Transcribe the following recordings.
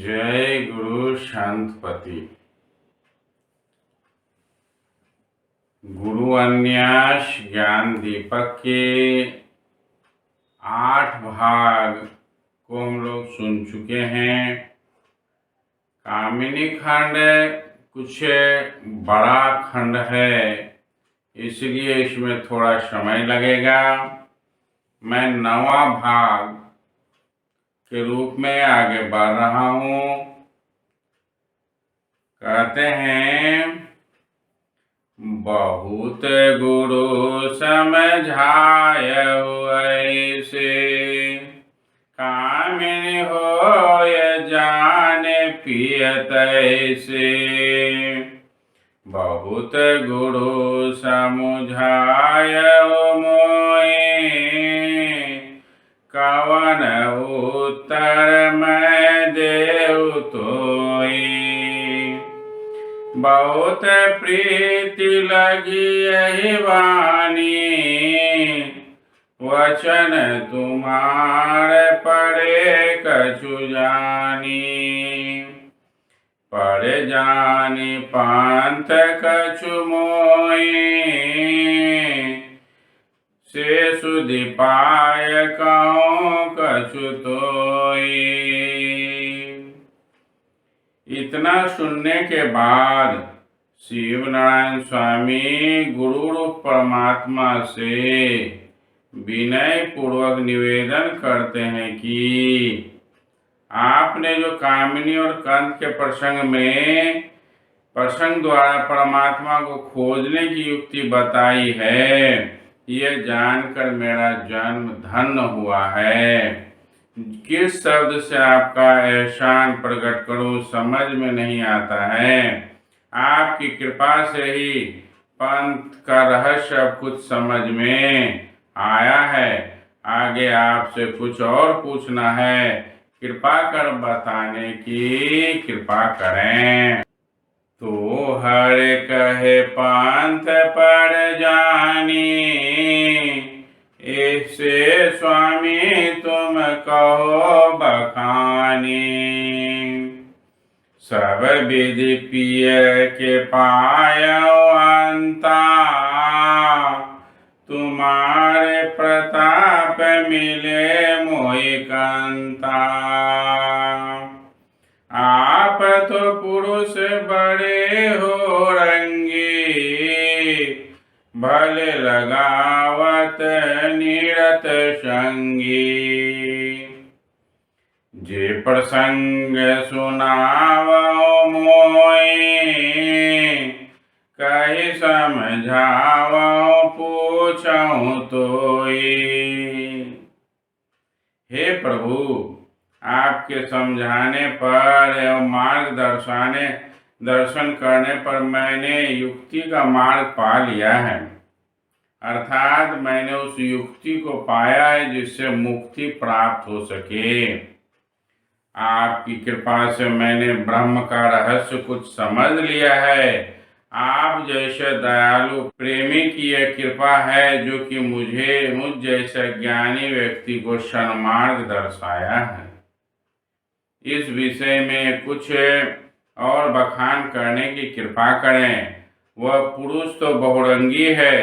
जय गुरु शांतपति। गुरु अन्यास ज्ञान दीपक के 8 भाग को हम लोग सुन चुके हैं। कामिनी खंड कुछ बड़ा खंड है, इसलिए इसमें थोड़ा समय लगेगा। मैं 9वां भाग के रूप में आगे बढ़ रहा हूँ। कहते हैं, बहुत गुरु समझायउ ऐसे, कामिनी होय जाने पियत ऐसे। बहुत गुरु समझायउ मोए, कवन उत्तर मैं देउ तोई। बहुत प्रीति लगी यही वाणी, वचन तुम्हारे पढ़े कछु जानी। पढ़ जानी पंथ कछु मोई, से सुधि पाय कहूँ कछु तोई। इतना सुनने के बाद शिव नारायण स्वामी गुरु रूप परमात्मा से विनय पूर्वक निवेदन करते हैं कि आपने जो कामिनी और कंस के प्रसंग द्वारा परमात्मा को खोजने की युक्ति बताई है, यह जानकर मेरा जन्म धन्य हुआ है। किस शब्द से आपका एहसान प्रकट करूं समझ में नहीं आता है। आपकी कृपा से ही पंथ का रहस्य अब कुछ समझ में आया है। आगे आपसे कुछ और पूछना है, कृपा कर बताने की कृपा करें। तो हर कहे पंथ पर जानी, इससे स्वामी तुम कहो बखानी। सब विधि पिय के पायो अंता, तुम्हारे प्रताप मिले मोहि कंता। आप तो पुरुष बड़े हो रंगी, भले लगावत निरत संगी। जे प्रसंग सुनावो मोई, कही समझावो पूछऊं तोई। हे प्रभु, आपके समझाने पर एवं दर्शन करने पर मैंने युक्ति का मार्ग पा लिया है, अर्थात मैंने उस युक्ति को पाया है जिससे मुक्ति प्राप्त हो सके। आपकी कृपा से मैंने ब्रह्म का रहस्य कुछ समझ लिया है। आप जैसे दयालु प्रेमी की यह कृपा है जो कि मुझ जैसे ज्ञानी व्यक्ति को सन्मार्ग दर्शाया है। इस विषय में कुछ और बखान करने की कृपा करें। वह पुरुष तो बहुरंगी है,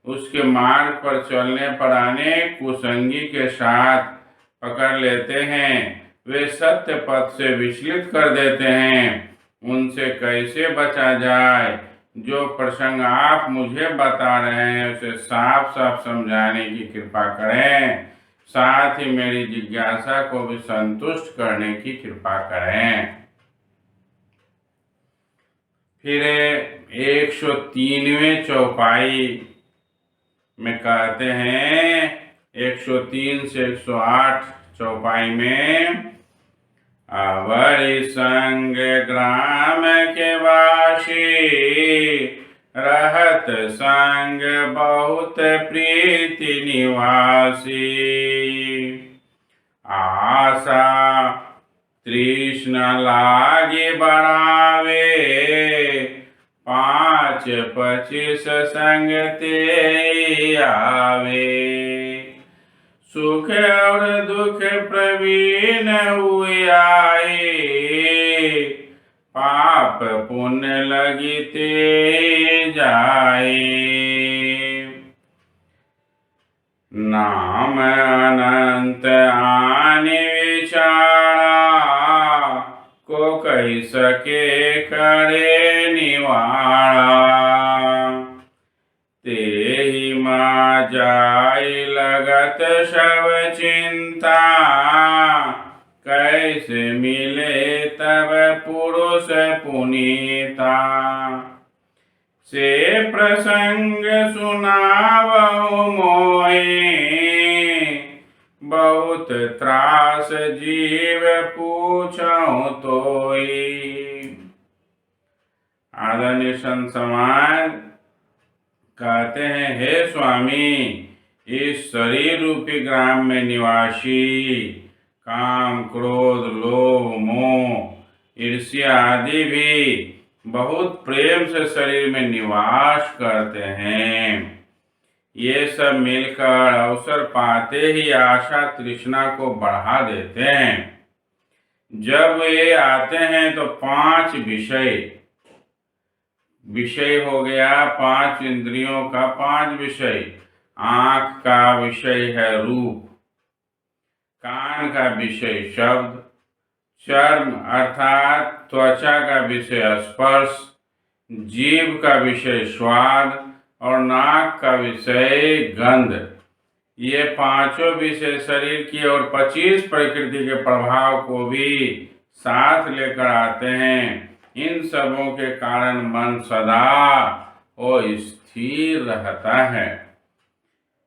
उसके मार्ग पर चलने पर अनेक कुसंगी के साथ पकड़ लेते हैं। वे सत्य पथ से विचलित कर देते हैं। उनसे कैसे बचा जाए? जो प्रसंग आप मुझे बता रहे हैं उसे साफ साफ समझाने की कृपा करें। साथ ही मेरी जिज्ञासा को भी संतुष्ट करने की कृपा करें। फिर 103वें चौपाई में कहते हैं, 103 से 108 चौपाई में, अवरि संग ग्राम के वासी, रहत संग बहुत प्रीति निवासी। आशा तृष्ण लागे बढ़ावे, 5-25 संग ते आवे। सुख और दुख प्रवीण हुए आए, पाप पुण्य लगते जाए। नाम अनंत आने विचारा, को कही सके करे निवाड़ा। तेहि मां जाय लगत सब चिंता, कैसे मिले तब पुरुष पुनीता। से प्रसंग सुनावहु मोहि, बहुत त्रास जीव पूछहु तोई। आदरणीय संत समाज कहते हैं, हे स्वामी, इस शरीर रूपी ग्राम में निवासी काम, क्रोध, लोभ, मोह, ईर्ष्या आदि भी बहुत प्रेम से शरीर में निवास करते हैं। ये सब मिलकर अवसर पाते ही आशा तृष्णा को बढ़ा देते हैं। जब ये आते हैं तो 5 विषय हो गया, 5 इंद्रियों का 5 विषय। आंख का विषय है रूप, कान का विषय शब्द, चर्म अर्थात त्वचा का विषय स्पर्श, जीभ का विषय स्वाद और नाक का विषय गंध। ये 5 विषय शरीर की और 25 प्रकृति के प्रभाव को भी साथ लेकर आते हैं। इन सबों के कारण मन सदा और स्थिर रहता है।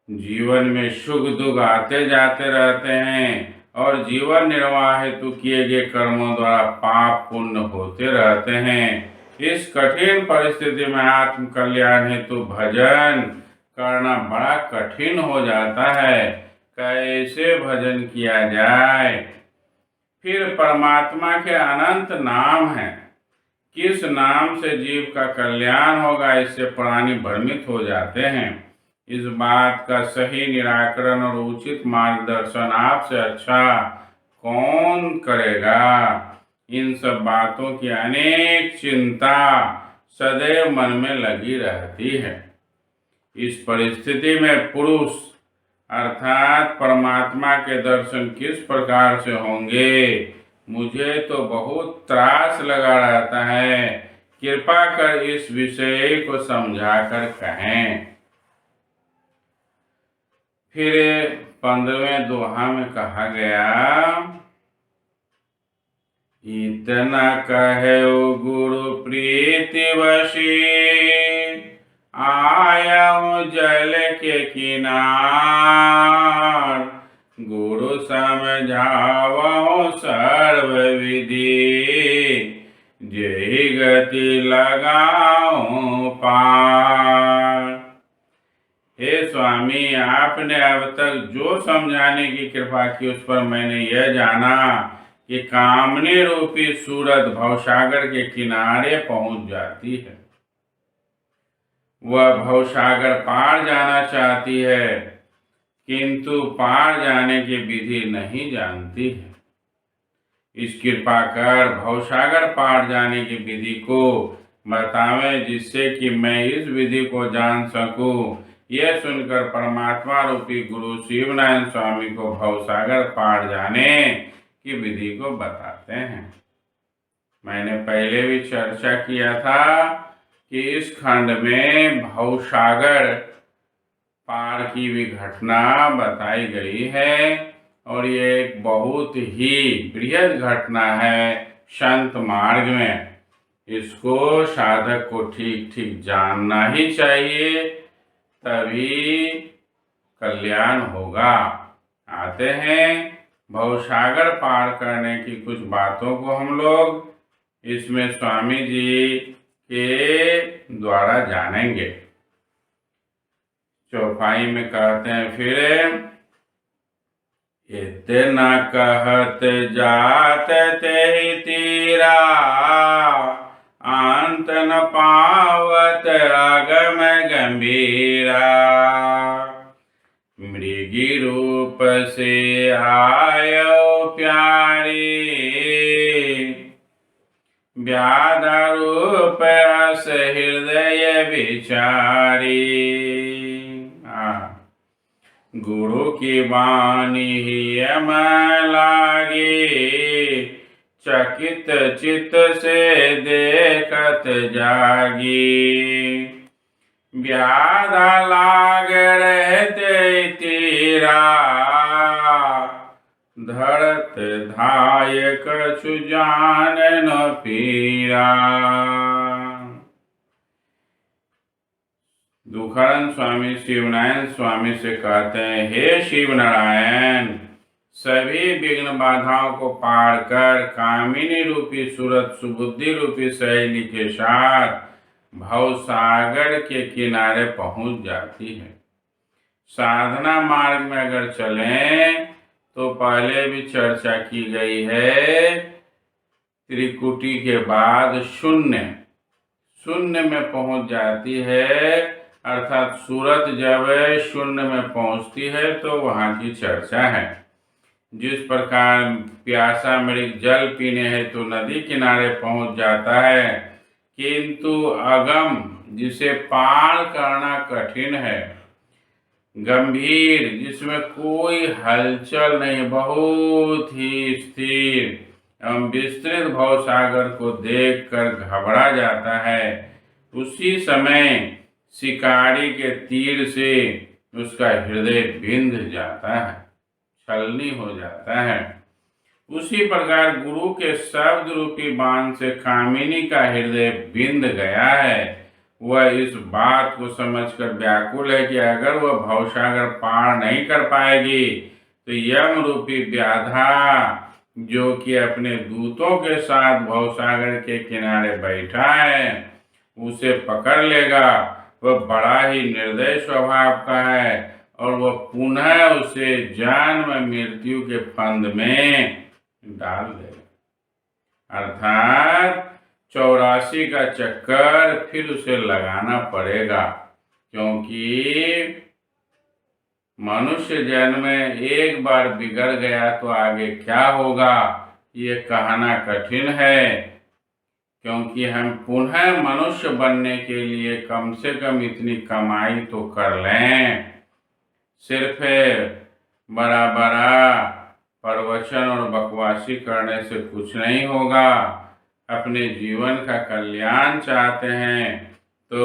जीवन में सुख दुख आते जाते रहते हैं और जीवन निर्वाह हेतु किए गए कर्मों द्वारा पाप पुण्य होते रहते हैं। इस कठिन परिस्थिति में आत्म कल्याण हेतु भजन करना बड़ा कठिन हो जाता है। कैसे भजन किया जाए? फिर परमात्मा के अनंत नाम हैं। किस नाम से जीव का कल्याण होगा, इससे प्राणी भ्रमित हो जाते हैं। इस बात का सही निराकरण और उचित मार्गदर्शन आपसे अच्छा कौन करेगा? इन सब बातों की अनेक चिंता सदैव मन में लगी रहती है। इस परिस्थिति में पुरुष अर्थात परमात्मा के दर्शन किस प्रकार से होंगे, मुझे तो बहुत त्रास लगा रहता है। कृपा कर इस विषय को समझाकर कहें। फिर 15वें दोहा में कहा गया, इतना कहे गुरु प्रीति वशी, आया जल के किनार। गुरु समझावो सर्व विधि, जेहि गति लगाओ पार। हे स्वामी, आपने अब तक जो समझाने की कृपा की उस पर मैंने यह जाना कि कामने रूपी सूरत भवसागर के किनारे पहुंच जाती है। वह भवसागर पार जाना चाहती है, किंतु पार जाने की विधि नहीं जानती है। इस कृपा कर भवसागर पार जाने की विधि को बतावें, जिससे कि मैं इस विधि को जान सकूं। यह सुनकर परमात्मा रूपी गुरु शिवनारायण स्वामी को भवसागर पार जाने की विधि को बताते हैं। मैंने पहले भी चर्चा किया था कि इस खंड में भवसागर पार की भी घटना बताई गई है और ये एक बहुत ही बृहद घटना है संत मार्ग में। इसको साधक को ठीक ठीक जानना ही चाहिए, तभी कल्याण होगा। आते हैं भवसागर पार करने की कुछ बातों को हम लोग इसमें स्वामी जी के द्वारा जानेंगे। चौपाई में कहते हैं, फिर इतना कहत जात ते तीरा, अंत न पावत अगम गंभीरा। मृगी रूप से आयो प्यारी, व्याधारूप अस हृदय विचारी। गुरु की वाणी ही अमल लागी, चकित चित से देखत जागी। व्याधा लाग रहते तीरा, धरत धाय कछु जान न पीरा। दुखहरण स्वामी शिवनारायण स्वामी से कहते हैं, हे शिव नारायण, सभी विघ्न बाधाओं को पार कर कामिनी रूपी सूरत सुबुद्धि रूपी सहेली के साथ भव सागर के किनारे पहुंच जाती है। साधना मार्ग में अगर चलें तो पहले भी चर्चा की गई है, त्रिकुटी के बाद शून्य में पहुंच जाती है, अर्थात सूरत जब शून्य में पहुंचती है तो वहां की चर्चा है। जिस प्रकार प्यासा मृग जल पीने है तो नदी किनारे पहुंच जाता है, किंतु अगम जिसे पार करना कठिन है, गंभीर जिसमें कोई हलचल नहीं, बहुत ही स्थिर एवं विस्तृत भव सागर को देखकर घबरा जाता है, उसी समय शिकारी के तीर से उसका हृदय बिंध जाता है, छलनी हो जाता है। उसी प्रकार गुरु के शब्द रूपी बाण से कामिनी का हृदय बिंध गया है। वह इस बात को समझकर व्याकुल है कि अगर वह भवसागर पार नहीं कर पाएगी तो यम रूपी व्याधा, जो कि अपने दूतों के साथ भवसागर के किनारे बैठा है, उसे पकड़ लेगा। वह बड़ा ही निर्दय स्वभाव का है और वह पुनः उसे जन्म मृत्यु के फंद में डाल देगा, अर्थात 84 का चक्कर फिर उसे लगाना पड़ेगा। क्योंकि मनुष्य जन्म में एक बार बिगड़ गया तो आगे क्या होगा ये कहना कठिन है। क्योंकि हम पुनः मनुष्य बनने के लिए कम से कम इतनी कमाई तो कर लें, सिर्फ बड़ा बड़ा प्रवचन और बकवासी करने से कुछ नहीं होगा। अपने जीवन का कल्याण चाहते हैं तो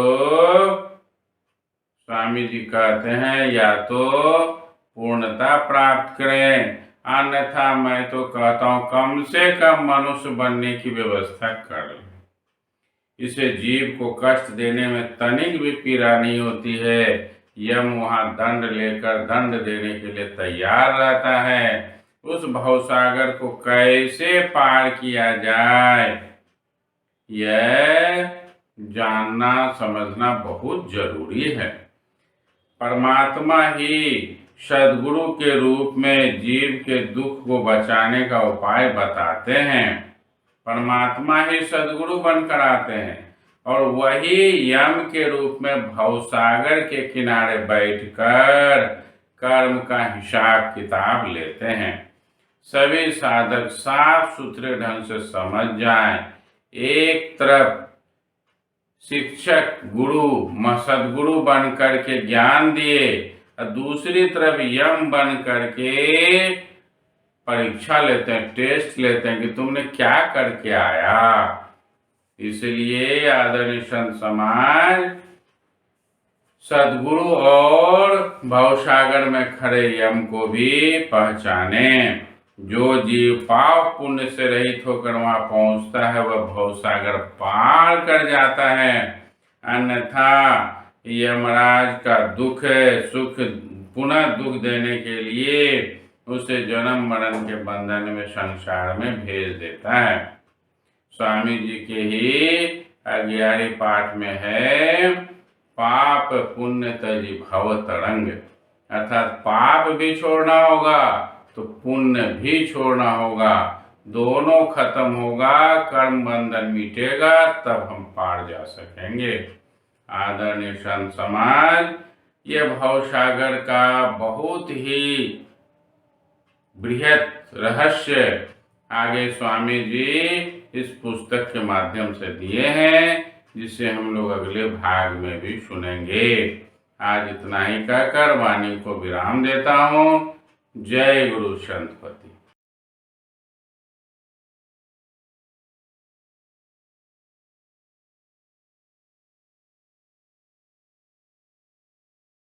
स्वामी जी कहते हैं या तो पूर्णता प्राप्त करें, अन्यथा मैं तो कहता हूँ कम से कम मनुष्य बनने की व्यवस्था कर लें। इसे जीव को कष्ट देने में तनिक भी पीड़ा नहीं होती है। यम वहाँ दंड लेकर दंड देने के लिए तैयार रहता है। उस भवसागर को कैसे पार किया जाए यह जानना समझना बहुत जरूरी है। परमात्मा ही सद्गुरु के रूप में जीव के दुख को बचाने का उपाय बताते हैं। परमात्मा ही सद्गुरु बनकर आते हैं और वही यम के रूप में भवसागर के किनारे बैठकर कर्म का हिसाब किताब लेते हैं। सभी साधक साफ सुथरे ढंग से समझ जाएं। एक तरफ शिक्षक गुरु सद्गुरु बन करके ज्ञान दिए और दूसरी तरफ यम बन करके परीक्षा लेते हैं, टेस्ट लेते हैं कि तुमने क्या करके आया। इसलिए आदरणीय संत समाज सद्गुरु और भवसागर में खड़े यम को भी पहचाने। जो जीव पाप पुण्य से रहित होकर वहां पहुंचता है वह भवसागर पार कर जाता है, अन्यथा यमराज का दुख सुख पुनः दुख देने के लिए उसे जन्म मरण के बंधन में संसार में भेज देता है। स्वामी जी के ही 11वें पाठ में है, पाप पुण्य तजी भव तरंग, अर्थात पाप भी छोड़ना होगा तो पुण्य भी छोड़ना होगा, दोनों खत्म होगा, कर्म बंधन मिटेगा, तब हम पार जा सकेंगे। आदरणीय संत समाज, ये भवसागर का बहुत ही बृहत रहस्य आगे स्वामी जी इस पुस्तक के माध्यम से दिए हैं, जिसे हम लोग अगले भाग में भी सुनेंगे। आज इतना ही कहकर वाणी को विराम देता हूँ। जय गुरु संत।